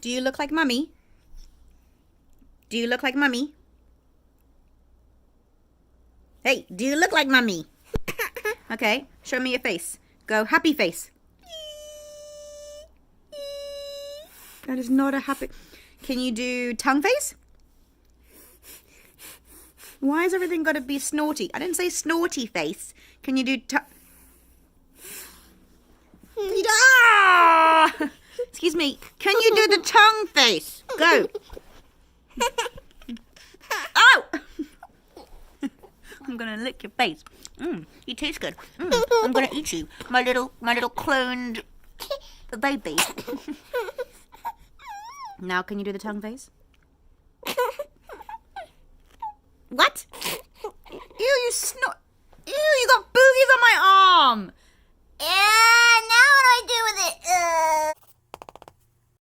Do you look like Mummy? Do you look like Mummy? Hey, do you look like Mummy? Okay, show me your face. Go, happy face. That is not a happy... Can you do tongue face? Why has everything got to be snorty? I didn't say snorty face. Can you do Ah! Excuse me. Can you do the tongue face? Go. Oh! I'm gonna lick your face. You taste good. I'm gonna eat you, my little cloned baby. Now, can you do the tongue face? What? Ew, you snort. Ew, you got boogies on my arm.